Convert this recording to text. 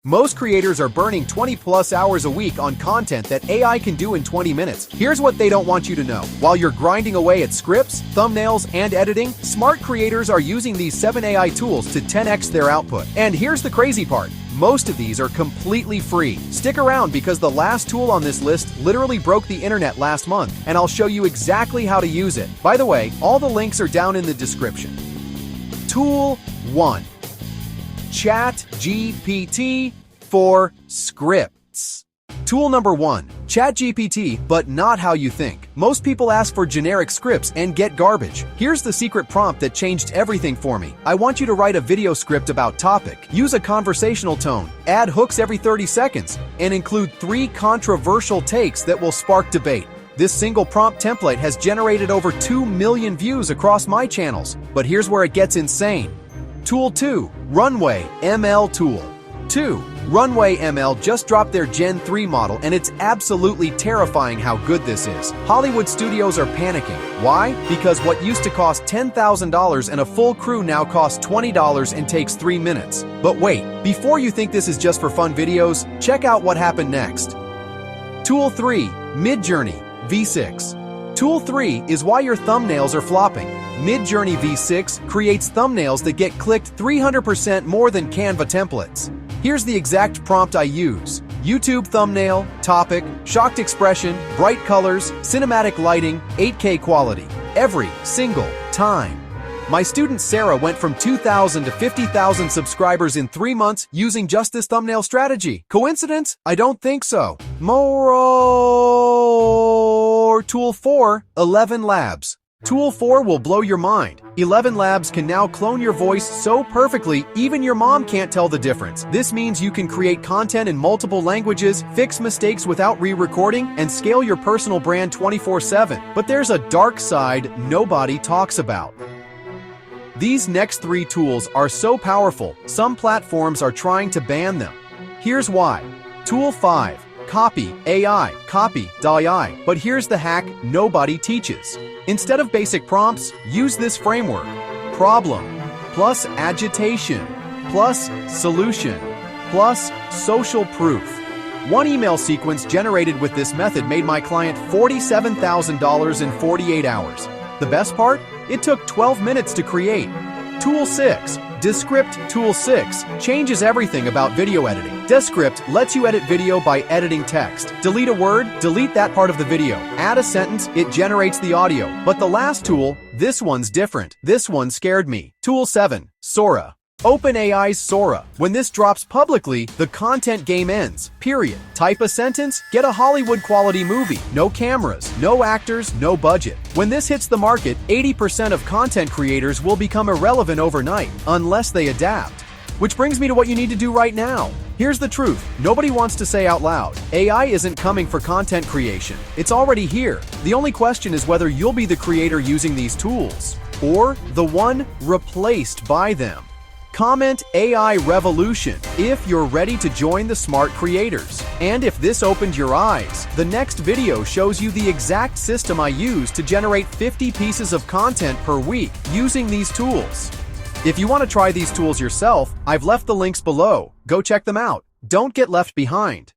Most creators are burning 20+ hours a week on content that AI can do in 20 minutes. Here's what they don't want you to know. While you're grinding away at scripts, thumbnails, and editing, smart creators are using these 7 AI tools to 10x their output. And here's the crazy part. Most of these are completely free. Stick around because the last tool on this list literally broke the internet last month, and I'll show you exactly how to use it. By the way, all the links are down in the description. Tool 1. ChatGPT for scripts. Tool number 1. ChatGPT, but not how you think. Most people ask for generic scripts and get garbage. Here's the secret prompt that changed everything for me. I want you to write a video script about topic. Use a conversational tone, add hooks every 30 seconds, and include 3 controversial takes that will spark debate. This single prompt template has generated over 2 million views across my channels. But here's where it gets insane. Tool 2. Runway ML Tool. 2. Runway ML just dropped their Gen 3 model, and it's absolutely terrifying how good this is. Hollywood studios are panicking. Why? Because what used to cost $10,000 and a full crew now costs $20 and takes 3 minutes. But wait, before you think this is just for fun videos, check out what happened next. Tool 3. Midjourney V6. Tool 3 is why your thumbnails are flopping. Midjourney V6 creates thumbnails that get clicked 300% more than Canva templates. Here's the exact prompt I use. YouTube thumbnail, topic, shocked expression, bright colors, cinematic lighting, 8K quality. Every single time. My student Sarah went from 2,000 to 50,000 subscribers in 3 months using just this thumbnail strategy. Coincidence? I don't think so. More. Tool 4, 11 Labs. Tool 4 will blow your mind. 11 Labs can now clone your voice so perfectly, even your mom can't tell the difference. This means you can create content in multiple languages, fix mistakes without re-recording, and scale your personal brand 24/7. But there's a dark side nobody talks about. These next 3 tools are so powerful, some platforms are trying to ban them. Here's why. Tool 5. Copy AI. Copy.ai. But here's the hack nobody teaches. Instead of basic prompts, use this framework. Problem plus agitation plus solution plus social proof. One email sequence generated with this method made my client $47,000 in 48 hours. The best part? It took 12 minutes to create. Tool 6. Descript Tool 6 changes everything about video editing. Descript lets you edit video by editing text. Delete a word, delete that part of the video. Add a sentence, it generates the audio. But the last tool, this one's different. This one scared me. Tool 7. Sora. OpenAI's Sora. When this drops publicly, the content game ends. Period. Type a sentence, get a Hollywood quality movie. No cameras, no actors, no budget. When this hits the market, 80% of content creators will become irrelevant overnight, unless they adapt. Which brings me to what you need to do right now. Here's the truth. Nobody wants to say out loud. AI isn't coming for content creation. It's already here. The only question is whether you'll be the creator using these tools, or the one replaced by them. Comment AI Revolution if you're ready to join the smart creators. And if this opened your eyes, the next video shows you the exact system I use to generate 50 pieces of content per week using these tools. If you want to try these tools yourself, I've left the links below. Go check them out. Don't get left behind.